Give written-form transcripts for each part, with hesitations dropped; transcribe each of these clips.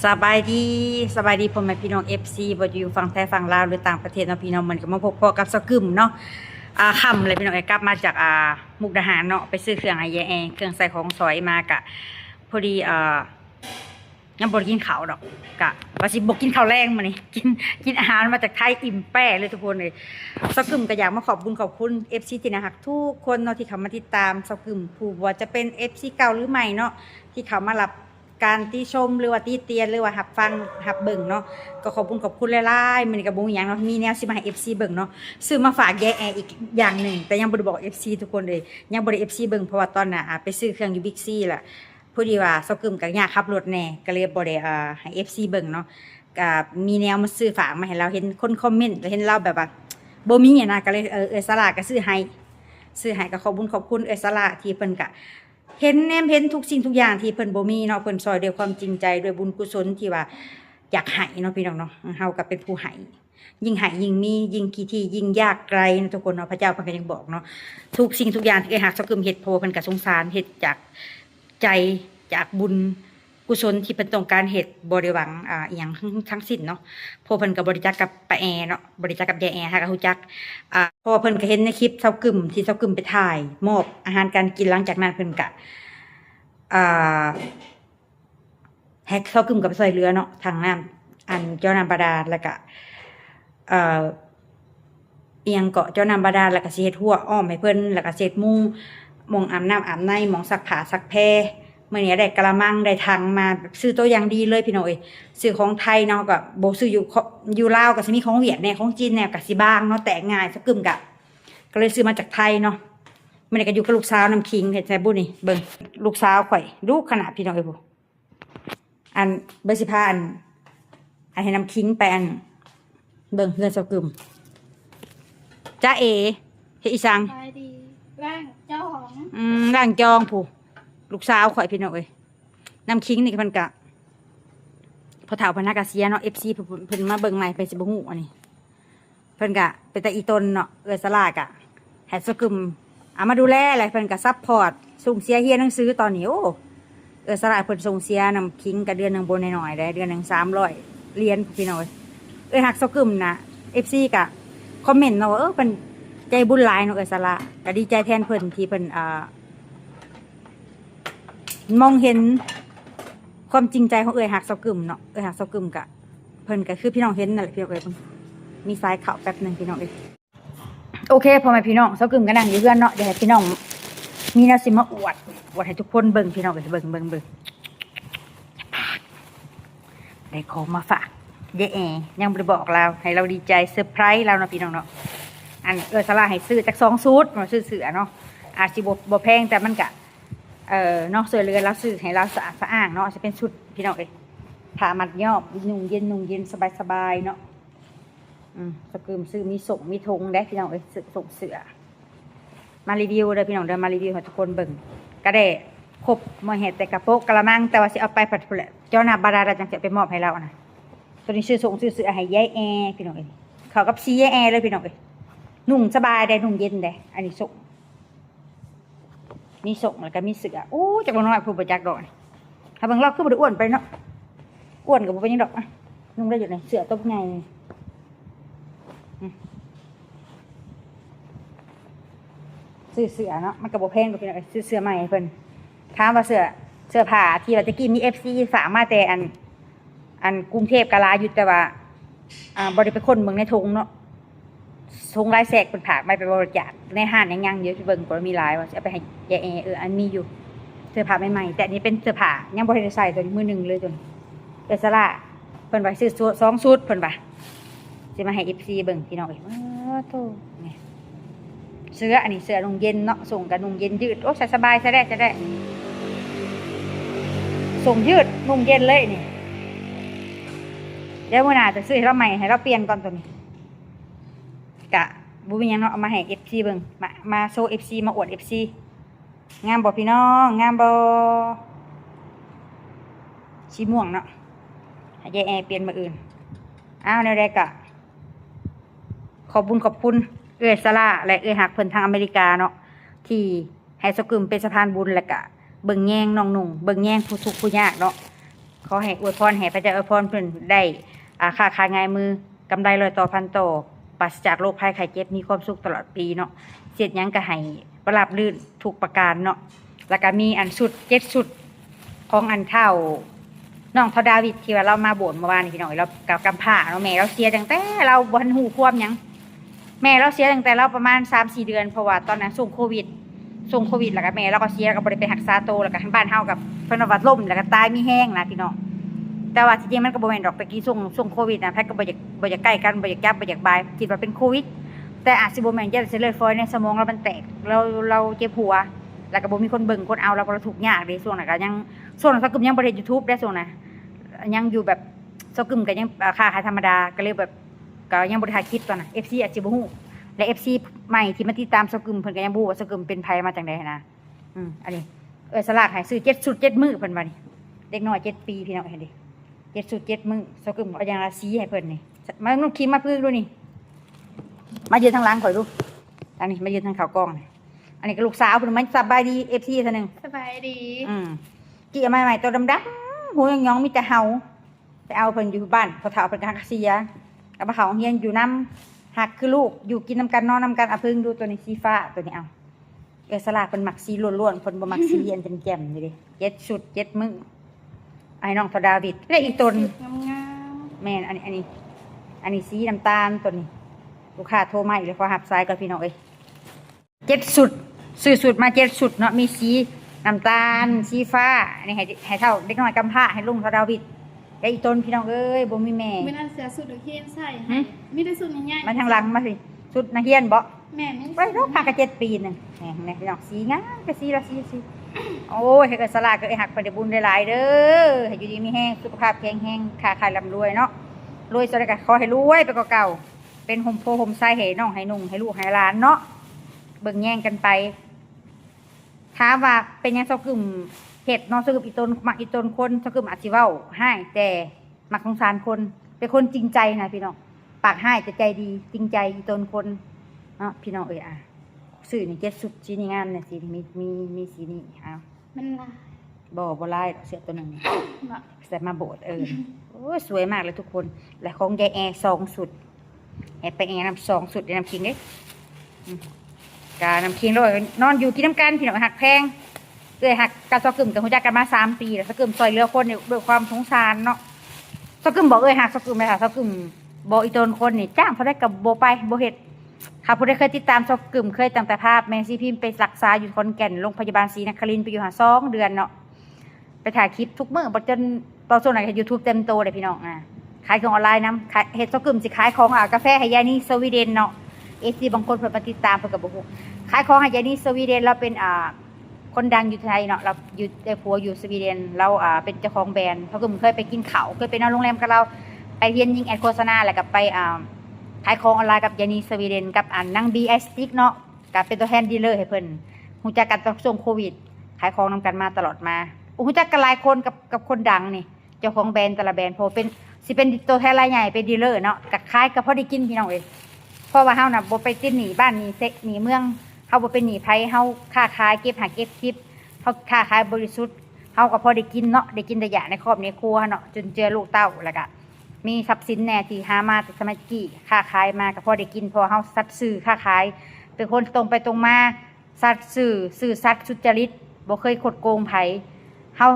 สบายดีพ่อแม่พี่น้องFCบ่อยู่ฝั่งไทยฝั่งลาวหรือต่างประเทศเนาะพี่น้องมันก็มาพบกับสกึมเนาะค่ำเลยพี่น้องกลับมาจากมุกดาหารเนาะไปซื้อเครื่องไอยแอเครื่องใส่ของสอยมากะพอดียังบ่ได้กินข้าวดอกกะว่าสิบ่กินข้าวแรงมื้อนี้กินอาหารมาจากไทยอิ่มแป้เลยทุกคนเลยสกึมก็อยากมาขอบคุณ FC ที่น่ารักทุกคนเนาะที่เข้ามาติดตามสกึมผู้ว่าจะเป็น FC เก่าหรือใหม่เนาะที่เข้ามารับการติชมหรือว่าติเตียนหรือว่าหับฟังหับเบิ่งเนาะก็ขอบคุณหลายๆมื้อนี้ก็บ่มีหยังเนาะมีแนวสิมาให้ FC เบิ่งเนาะซื้อมาฝากแยแออีกอย่างหนึ่งแต่ยังบ่ได้บอก FC ทุกคนเลยยังบ่ได้ FC เบิ่งเพราะว่าตอนน่ะไปซื้อเครื่องอยู่บิ๊กซีล่ะพอดีว่าเซากึมก็อยากขับรถแน่ก็เลยบ่ได้ให้ FC เบิ่งเนาะก็มีแนวมาซื้อฝากมาให้เราเห็นคนคอมเมนต์เห็นเราแบบว่าบ่มีนะก็เลยสลาก็ซื้อให้ก็ขอบคุณสลาที่เพิ่นก็เห็นทุกสิ่งทุกอย่างที่เพิ่นบ่มีเนาะเพิ่นซอยด้วยความจริงใจด้วยบุญกุศลที่ว่าอยากให้เนาะพี่น้องเนาะเฮาก็เป็นผู้ให้ยิ่งให้ยิ่งมียิ่งขี้ที่ยิ่งยากไกลนะทุกคนเนาะพระเจ้าเพิ่นก็ยังบอกเนาะทุกสิ่งทุกอย่างที่หักเซากึมเฮ็ดเพราะว่าเพิ่นก็สงสารเฮ็ดจากใจจากบุญกุศลที่เพิ่นต้องการเฮ็ดบ่ได้หวังอีหยังทั้งสิ้นเนาะเพราะเพิ่นก็บริจาคกับป้าแอเนาะบริจาคกับยายแอฮะก็ฮู้จักเพราะว่าเพิ่นก็เห็นในคลิปเซากึมที่เซากึมไปถ่ายมอบอาหารการกินหลังจากนั้นเพิ่นก็แฮกเซากึมกับซอยเรือเนาะทางน้ำเจ้าน้ำบาดาลแล้วก็เอียงเกาะเจ้าน้ำบาดาลแล้วก็สิเฮ็ดหัวอ้อมให้เพิ่นแล้วก็เสร็จมุงมองอาบน้ำอาบในมองซักผ้าซักแพรมื้อนี้ได้กะละมังได้ถังมาซื้อตัวอย่างดีเลยพี่น้องเอ้ยซื้อของไทยเนาะก็บ่ซื้ออยู่ลาวก็สิมีของเวียดแน่ของจีนแน่ก็สิบางเนาะแตกง่ายเซากึมก็เลยซื้อมาจากไทยเนาะมื้อนี้ก็อยู่กับลูกสาวน้ำคิงเฮ็ดใส่บุนี่เบิ่งลูกสาวข่อยลูกขนาดพี่น้องเอ้ยบ่เบอร์15ให้น้ำคิงไปเบิ่งเฮือนเซากึมจ้าเอเฮ็ดอีสังไปดีร่างเจ้าของ ร่างจองผู้ลูกสาวข่อยพี่น้องเอ้ยน้ำคิงนี่มันก็พอเฒ่าพนักกะเสียเนาะ FC เพิ่นมาเบิ่งใหม่ไปสิบ่ฮู้อันนี้เพิ่นก็เป็นตาอีตนเนาะสลากะให้เซากึมเอามาดูแลอะไรเพิ่นก็ซัพพอร์ตส่งเสียเฮียนหนังสือตอนนี้โอ้สลากเพิ่นส่งเสียน้ำคิงก็เดือนนึงบ่น้อยๆได้เดือนนึง300เหรียญพี่น้องฮักเซากึมนะ FC ก็คอมเมนต์เนาะว่าเพิ่นใจบุญหลายเนาะสลาก็ดีใจแทนเพิ่นที่เพิ่นมองเห็นความจริงใจของฮักเซากึมเนาะฮักเซากึมก็เพิ่นก็คือพี่น้องเห็นนั่นแหละพี่น้องเอ้ยมีสายข่าวแป๊บนึงพี่น้องเอ้ยโอเคพอมาพี่น้องเซากึมก็นั่งอยู่เพื่อนเนาะเดี๋ยวให้พี่น้องมีแนวสิมาอวดให้ทุกคนเบิ่งพี่น้องเอ้ยเบิ่งได้ของมาฝากเย้แอยังบ่ได้บอกเราให้เราดีใจเซอร์ไพรส์เราเนาะพี่น้องเนาะสลาให้ซื้อจาก2ชุดมาซื้อเสือเนาะอาจสิบ่แพงแต่มันก็เนาะสวยเรือแล้วซื้อให้เราสะอาดสะอ้างเนาะจะเป็นชุดพี่น้องเอ้ยผ้ามัดย่อมนุ่งเย็นสบายเนาะสกึมซื้อมีธงได้พี่น้องเอ้ยส่งเสือมารีวิวเลยพี่น้องเดินมารีวิวให้ทุกคนเบิ่งก็ได้ครบมาเห็ดแต่กระโปงกระมังแต่ว่าสิเอาไปผัดผุแหละเจ้าหน้าบาดาลจังจะไปมอบให้เรานะตัวนี้ซื้อเสือให้ยายแอพี่น้องเอ้ยเขากับซียายแอเลยพี่น้องเอ้ยนุ่งสบายได้นุ่งเย็นได้อันนี้ส่งมีส่งแล้วก็มีเสือโอ้จักรน้อยผู้ประจักษ์ดอกถ้าบางรอบคือบ่ได้อ้วนไปเนาะอ้วนกับบ่เป็นยังดอกนุ่งได้อยู่ไหนเสือตัวใหญ่ซื้อเสือเนาะมันก็บ่แพงดอกพี่น้องซื้อเสือใหม่เพิ่นถามว่าเสือผ้าที่ว่าตะกี้มี FC ฝากมาแต่อันกรุงเทพกะลาอยู่แต่ว่าบ่ได้ไปค้นเมืองในทงเนาะทงลายแสกเป็นผากไม่ไปบริจาคในห้างยังเยอะที่เบิ่งก็มีหลายว่าจะเอาไปให้ยายแออันมีอยู่เสื้อผ้าใหม่ๆแต่นี้เป็นเสื้อผ้ายังบ่ได้ใส่ตัวนี้มือหนึ่งเลยจนสละเพิ่นว่าซื้อ2ชุดเพิ่นว่าสิมาให้ FC เบิ่งพี่น้องเอ้ยโตนี่เสื้ออันนี้เสื้อนุ่งเย็นเนาะส่งกับนุ่งเย็นยืดโอ้ใส่สบายใส่ได้ส่งยืดนุ่งเย็นเลยนี่เดี๋ยวมื้อหน้าจะซื้อให้เราใหม่ให้เราเปลี่ยนก่อนตัวนี้กะบุญยังเนาะเอามาให้ FC เบิ่งมาโชว์ FC มาอวด FC งามบ่พี่น้องงามบ่สีม่วงเนาะให้ยายแอเปลี่ยนมาอื่นแนวใดกะขอบคุณสลาและฮักเพิ่นทางอเมริกาเนาะที่ให้เซากึมเป็นสะพานบุญแล้วก็เบิ่งแยงน้องนุ่งเบิ่งแยงผู้ทุกข์ผู้ยากเนาะ ขอให้อวยพรให้พระเจ้าอวยพรเพิ่นได้ค้าขายง่ายมือกำไรร้อยต่อพันต่อปราศจากโรคภัยไข้เจ็บมีความสุขตลอดปีเนาะเสียดหยังก็ให้ประลับลื่นถูกประการเนาะแล้วก็มีอันสุด7สุดของอันเท่าน้องเท่าดาวิดที่ว่าเรามาโบสถ์เมื่อวานนี่พี่น้องเรากับกำพร้าเนาะแม่เราเสียตั้งแต่เราบ่ทันฮู้ความหยังแม่เราเสียตั้งแต่เราประมาณ 3-4 เดือนเพราะว่าตอนนั้นส่งโควิดแล้วก็แม่เราก็เสียแล้วก็บ่ได้ไปรักษาตัวแล้วก็ทางบ้านเฮากับเพิ่นว่าล่มแล้วก็ตายมีแห้งนะพี่น้องแต่ว่าจริงๆมันก็บ่แม่นดอกตะกี้ส่งโควิดนะแพทย์ก็บ่อยากใกล้กันบ่อยากจับบ่อยากบายคิดว่าเป็นโควิดแต่อาจสิบ่แม่นจะเส้นเลือดฝอยในสมองเรามันแตกเราเจ็บหัวแล้วก็บ่มีคนเบิ่งคนเอาเราก็ทุกข์ยากเด้ช่วงนั้นก็ยังช่วงนั้นก็ยังบ่ได้ YouTube ได้ช่วงนั้นยังอยู่แบบซอกึมก็ยังค้าขายธรรมดาก็เลยแบบก็ยังบ่ได้ถ่ายคลิปตอนนั้น FC อาจสิบ่ฮู้และ FC ใหม่ที่มาติดตามซอกึมเพิ่นก็ยังบ่ฮู้ว่าซอกึมเป็นไผมาจังได๋นะอันนี้สลากให้ซื้อ7สุด7มื้อเพิ่นว่านี่เด็กน้อย7ปีพี่น้องเห็นดิ7สุด7มื้อซอกึมเอาอย่างละสีให้เพิ่นนี่มานุ่มครีมมาพึ่งดูนี่มายืนทางหลังข่อยดูทางนี้มายืนทางเขากล้องนี่อันนี้ก็ลูกสาวเพิ่นมันสบายดี FC เท่านึง สบายดี กี่ใหม่ๆตัวดำๆหูยองๆมีแต่เห่าไปเอาเพิ่นอยู่บ้านพอเฒ่าเพิ่นก็ฮักเสียกับเขาเฮียนอยู่น้ำหักคือลูกอยู่กินน้ำกันนอนน้ำกันเอาพึ่งดูตัวนี้สีฟ้าตัวนี้เอาสลากเป็นหมักสีล้วนๆเพิ่นบ่มักสีอันเป็นแจ่มนี่เด้7ชุด7มื้อไอ้น้องทอดาวิดและอีกตน งาม แม่นอันนี้สีน้ำตาลตัวนี้ลูกค้าโทรมาอีกแล้วขอรับสายกับพี่น้องเอ้ย7ชุดซื้อชุดมา7ชุดเนาะมีสีน้ำตาลสีฟ้าอันนี้ให้เท่าเด็กน้อยกำพร้าให้ลุงทอดาวิดและอีกตนพี่น้องเอ้ยบ่มีแม่ ๆไม่น่าเสียสุดหรือเฮียนใส่ไม่ได้สุดง่ายๆ มาทางหลังมาสิชุดนักเรียนบ่ แม่ไม่ ไว้ลูกพากระ7 ปีนึงแหมพี่น้องสีงามก็สีละสีโอ้ยให้ก็สลากก็หักไปได้บุญได้หลายเด้อให้อยู่ดีมีแห้งสุขภาพแข็งแรงค้าขายร่ำรวยเนาะรวยสุดก็ขอให้รวยไปกว่าเก่าเป็นห่มโพห่มไส้ให้น้องให้นุ่งให้ลูกให้หลานเนาะเบิ่งแย่งกันไปถามว่าเป็นยังซอกึมเฮ็ดเนาะซอกึมอีตนมักอีตนคนซอกึมอาจสิเว้าให้แต่มักสงสารคนเป็นคนจริงใจนะพี่น้องปากให้แต่ใจดีจริงใจอีตนคนเนาะพี่น้องเอ้ยซื้อนี่7สุดสีนี่งามเนี่ยสีมีสีนี่เอา มันลาย บ่ลายเสื้อตัวหนึง เนาะ ใส่มาโบดโอ้ยสวยมากเลยทุกคนและของยายแอร์2สุดแอร์ไปแอร์นำ2สุดได้น้ำคิงเด้กาน้ำคิงเลยนอนอยู่กินน้ำกันพี่น้องหักแพงหักกะซอกึมกับหัวจักกันมา3 ปีแล้วซอกึมซอยเหลือคนด้วยความสงสารเนาะซอกึมบอกหักซอกึมเลยค่ะซอกึมบอกอีตนคนนี่จ้างเขาได้กับโบไปโบเฮ็ดค่ะผู้ใดเคยติดตามซอกึมเคยตั้งแต่ภาพแม่ซีพิมพ์ไปรักษาอยู่ขอนแก่นโรงพยาบาลศรีนครินทร์ไปอยู่หา2 เดือนเนาะไปถ่ายคลิปทุกมื้อบ่จนตอนส่วนไหนยูทูบเต็มโตเลยพี่น้องขายของออนไลน์นำขายเฮ็ดซอกึมสิขายของกาแฟให้ยายนี่สวีเดนเนาะบางคนเพิ่นมาติดตามเพิ่นก็บ่ฮู้ขายของให้ยายนี่สวีเดนเราเป็นคนดังอยู่ไทยเนาะเราอยู่ได้ผัวอยู่สวีเดนเราเป็นเจ้าของแบรนด์เขาก็เคยไปกินข้าวเคยไปนอนโรงแรมกับเราไปเรียนยิงแอดโฆษณาแล้วก็ไปขายของออนไลน์กับยานีสวีเดนกับนางบีไอสติกเนาะกับเป็นตัวแทนดีลเลอร์ให้เพิ่นฮู้จักกันตอนช่วงโควิดขายของนำกันมาตลอดมาฮู้จักกันหลายคนกับคนดังนี่เจ้าของแบรนด์แต่ละแบรนด์พอเป็นสิเป็นตัวแทนรายใหญ่เป็นดีลเลอร์เนาะก็ขายก็พอได้กินพี่น้องเอ้ยเพราะว่าเฮาน่ะบ่ไปติดหนี้บ้านหนี้เซ็กหนี้เมืองเฮาบ่เป็นหนี้ไผเฮาค้าขายเก็บหาเก็บทิปเฮาค้าขายบริสุทธิ์เฮาก็พอได้กินเนาะได้กินได้ยะในครอบในครัวเนาะจนเจอลูกเต้าแล้วก็มีทรัพย์สินแน่ที่หามาแต่สมัยกี้ค้าขายมาก็พอได้กินพอเฮาสัตย์ซื่อค้าขายเป็นคนตรงไปตรงมาสัตย์ซื่อสัตย์สุจริตบ่เคยคดโกงไผเฮา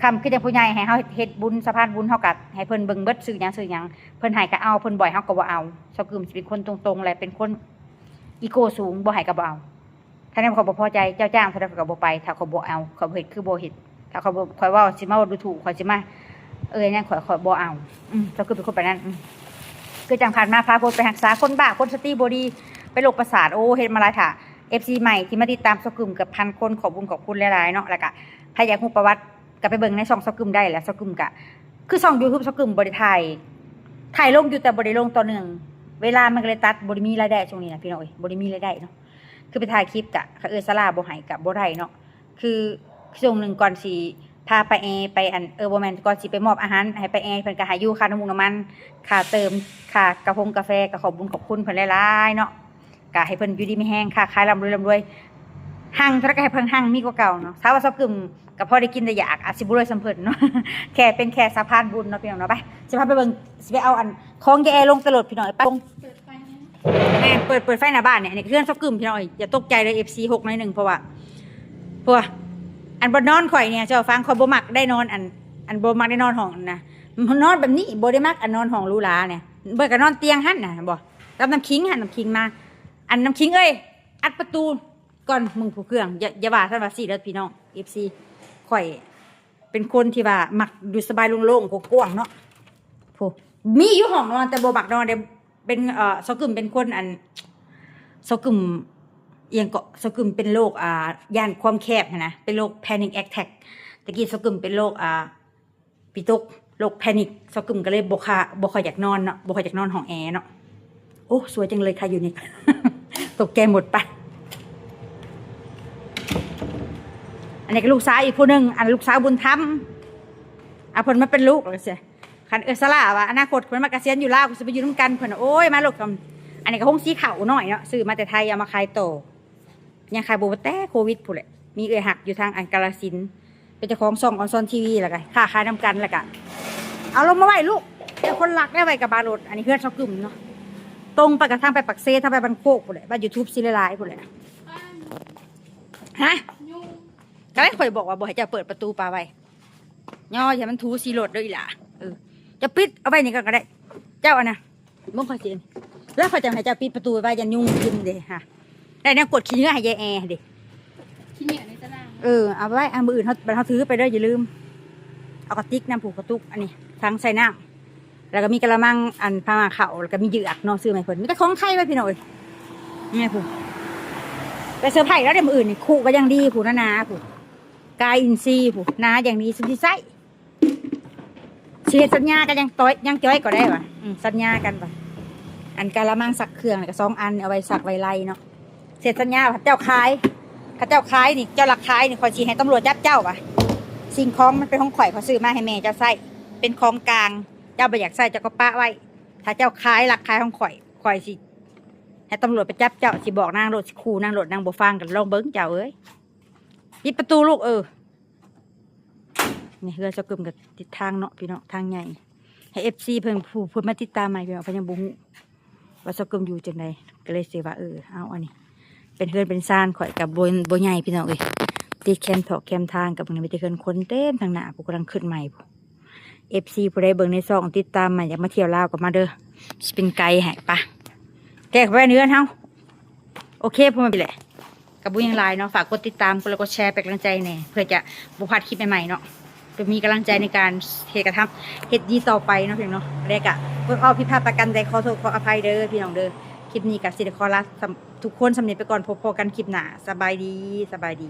คำคือจังผู้ใหญ่ให้เฮาเฮ็ดบุญสะพานบุญเฮาก็ให้เพิ่นเบิ่งเบิดซื้อหยังเพิ่นให้ก็เอาเพิ่นบ่อยเฮาก็บ่เอาซอกึมสิเป็นคนตรงๆแหละเป็นคนอีโก้สูงบ่ให้ก็บ่เอาถ้านั้นเขาบ่พอใจเจ้าจ้างเท่าใดเขาก็บ่ไปถ้าเขาบ่เอาเขาเฮ็ดคือบ่เฮ็ดถ้าเขาบ่ข่อยเว้าสิมาดูถูกข่อยสิมานั่นข่อยบ่เอาซอกึมเป็นคนแบบนั้นคือจังผ่านมาพาคนไปรักษาคนบ้าคนสติบ่ดีไปโรคประสาทโอ้เฮ็ดมาหลายท่า FC ใหม่ที่มาติดตามซอกึมกับ1,000 คนขอบคุณหลายๆเนาะแล้วก็ถ้าอยากรู้ประวัติก็ไปเบิ่งในช่องซอกึมได้แหละซอกึมก็คือช่อง YouTube ซอกึมบ่ได้ถ่ายลงอยู่แต่บ่ได้ลงต่อเนื่องเวลามันก็เลยตัดบ่ได้มีรายได้ช่วงนี้นะพี่น้องบ่ได้มีรายได้เนาะคือไปถ่ายคลิปกะสลาบ่ให้กะบ่ได้เนาะคือช่วงนึงก่อนสิพาไปไปบ่แม่นก่อนสิไปมอบอาหารให้ไปเพิ่นก็ให้อยู่ค่าน้ำมันค่าเติมค่ากาแฟก็ขอบคุณเพิ่นหลายๆเนาะก็ให้เพิ่นอยู่ดีมีแฮงค่าขายร่ำรวย หั่งเท่าไรก็ให้เพิ่งหั่งมีกว่าเก่าเนาะถ้าว่าซอกกึ่มก็พอได้กินได้อยากอาจสิบ่รวยสำเพิ่นเนาะ แค่เป็นแค่สะพานบุญเนาะพี่น้องเนาะไปสิพาไปเบิ่งสิไปเอาอันของยายแอลงตลอดพี่น้องไป เปิดไฟนะ แม่เปิดไฟหน้าบ้านเนี่ยอันนี้เพื่อนซอกกึ่มพี่น้องอย่าตกใจเลย FC 6หน่อย1เพราะว่าอันบ่นอนข่อยเนี่ยเจ้าฟังข่อยบ่มักได้นอนอันบ่มักได้นอนห้องนะนอนแบบนี้บ่ได้มักอันนอนห้องหรูหราเนี่ยเบิดก็นอนเตียงหั่นน่ะบ่รับน้ำคิงหั่นน้ำคิงมาอันน้ำคิงเอ้ยอัดประตูก่อนมึงผู้เครื่องอย่าว่าซั่นว่าสิเด้อพี่น้อง FC ข่อยเป็นคนที่ว่ามักอยู่สบายโล่งๆกว้างๆเนาะโหมีอยู่ห้องนอนแต่บ่มักนอนเด้เป็นซอกกึ่มเป็นคนอันซอกกึ่มเอียงก็ซอกกึ่มเป็นโรคย่านความแคบนะเป็นโรค panic attack ตะกี้ซอกกึ่มเป็นโรคปิตกโรค panic ซอกกึ่มก็เลยบ่ค่อยอยากนอนเนาะบ่ค่อยอยากนอนห้องแอร์เนาะโอ้สวยจังเลยค่ะอยู่นี่ ตกใจหมดปะอันนี้ก็ลูกสาวอีกผู้หนึงอันลูกสาวบุญธรรมเพิ่นมาเป็นลูกเลยสิคันสละว่าอนาคตเพิ่นมาเกษียณอยู่ลาวก็สิไปอยู่นำกันเพิ่นโอ้ยมาลูกอันนี้ก็คงสีขาวหน่อยเนาะซื้อมาแต่ไทยเอามาขายโตยังขายบ่แต่โควิดพุ่นแหละมีเอื้อหักอยู่ทางอันกาฬสินธุ์เป็นเจ้าของช่องออนซอนทีวีแล้วก็ค้าขายนำกันแล้วก็เอาลงมาไว้ลูกเดี๋ยวคนรักได้ไว้กับบารถอันนี้เพื่อนซอกกึ่มเนาะตรงไปกับทางไปปักเซทางไปบันโคกพุ่นแหละบ้าน YouTube ซิเลไลพุ่นแหละ บ้าน ฮะ ยุ่ง ก็ได้ข่อยบอกว่าบ่ให้เจ้าเปิดประตูปาไว้ย่ออย่ามันถูสีรถเด้ออีหล่ะจะปิดเอาไว้นี่ก็ได้เจ้าอันน่ะมึงข่อยสิแล้วข่อยจะให้เจ้าปิดประตูไว้อย่ายุ่งกินเด้ฮะได้แนวกดขี้เหงื่อให้ยายแอเด้ ขี้เหนียวในตาราง เอาไว้มืออื่นเขาถือไปเด้ออย่าลืมเอากระติกน้ำผูกกระตุกอันนี้ทั้งใส่น้ำแล้วก็มีกระมังอันพามาเข่าแล้วก็มีเหยือกเนาะซื้อมาให้เพิ่นมีแต่ของไทยไว้พี่น้อยนี่ไงผูกไปเซอร์ไพรส์แล้วเดี๋ยวมืออื่นนี่คู่ก็ยังดีผูกนาผูกกายอินทรีย์ผูกนาอย่างนี้สุดที่ไส้เชียสัญญากันยังจ้อยก็ได้ป่ะสัญญากันป่ะอันกระมังสักเครื่องก็2 อันเอาไว้สักไว้ไล่เนาะเสร็จสัญญาพระเจ้าขายนี่เจ้าหลักขายนี่คอยชี้ให้ตำรวจจับเจ้าป่ะสิ่งของมันเป็นของข่อยเขาซื้อมาให้แม่เจ้าใส่เป็นของกลางเจ้าไม่อยากใส่เจ้าก็ปะไว้ถ้าเจ้าขายหลักขายของข่อยสิให้ตำรวจไปจับเจ้าสิบอกนางรถสิขู่นางรถนางบ่ฟังกันลองเบิ้งเจ้าเอ้ยปิดประตูลูกนี่เฮือจะกึ่มกับติดทางเนาะพี่เนาะทางใหญ่ให้FCเพิ่นผู้พูดมาติดตามใหม่พี่เนาะเพิ่นยังบ่ฮู้ว่าจะกึ่มอยู่จังไดก็เลยสิว่าเอาอันนี้เป็นเฮือนเป็นซ่านข่อยกับบ่ใหญ่พี่น้องเอ้ยติดแคมถอกแคมทางกับมันมีแต่เฮือนคนเต็มทางหน้าผู้กำลังขึ้นใหม่ผู้ FC ผู้ใดเบิ่งในช่องติดตามใหม่อยากมาเที่ยวลาวก็มาเด้อสิเป็นไกด์ให้ปะแก้เข้าไปเนื้อเฮาโอเคพวกมันไปแหละกับบุญยังไลน์เนาะฝากกดติดตามกดไลค์กดแชร์เป็นกำลังใจแน่เพื่อจะบ่พลาดคลิปใหม่ๆเนาะจะมีกำลังใจในการเฮ็ดดีต่อไปเนาะพี่น้องเนาะแรกอะเพื่อเอาผิดพลาดประกันใจขอโทษขออภัยเด้อพี่น้องเด้อคลิปนี้กับสิริขอลาทุกคนสำเร็จไปก่อนพบกันคลิปหน้าสบายดี